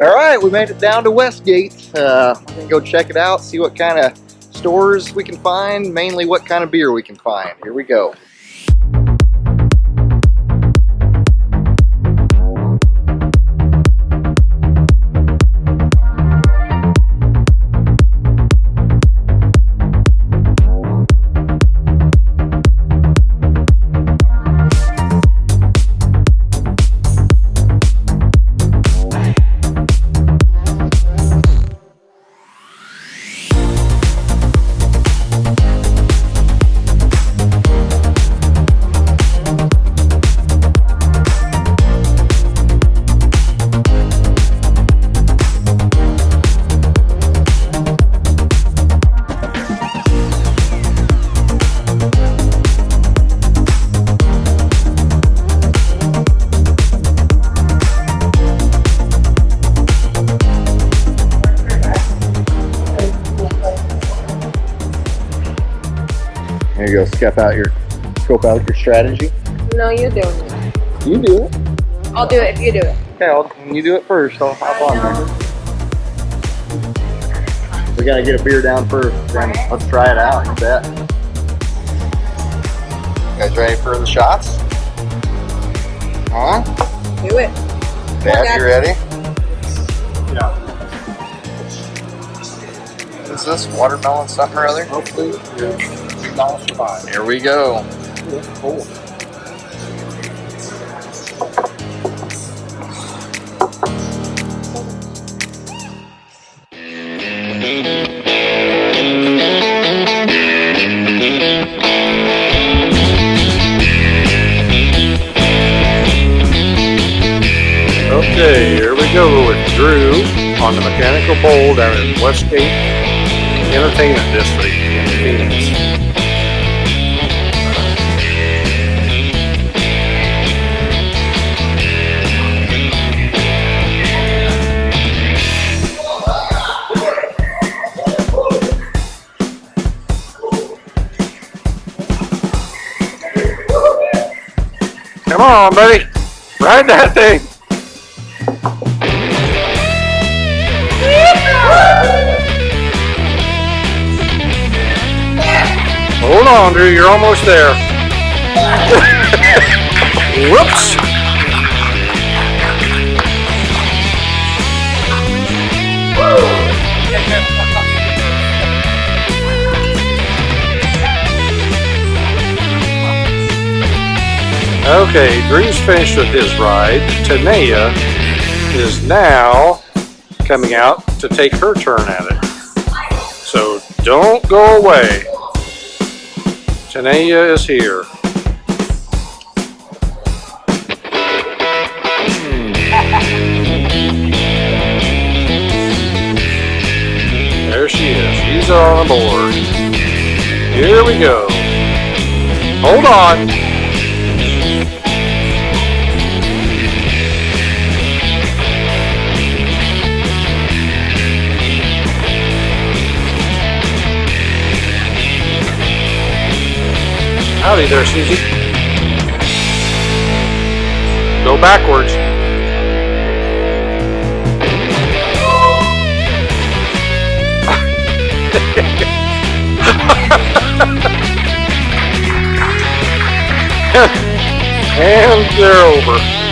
All right, we made it down to Westgate. We're gonna go check it out, see what kind of stores we can find, mainly what kind of beer we can find. Here we go. Here you go, scope out your strategy. No, you do it. You do it. I'll do it if you do it. Okay, when you do it first, I'll hop on there. We gotta get a beer down first, then let's try it out. You bet. You guys ready for the shots? Huh? Do it. Dad, you ready? Yeah. Is this watermelon something or other? Hopefully, yeah. $2 Here we go. Cool. Okay, here we go with Drew on the Mechanical Bowl down in Westgate Entertainment District in Phoenix. Come on, buddy. Ride that thing. Hold on, Drew. You're almost there. Whoops. Okay, Drew's finished with his ride. Tanea is now coming out to take her turn at it. So don't go away. Tanea is here. There she is. She's on board. Here we go. Hold on. Howdy there, Susie. Go backwards. And they're over.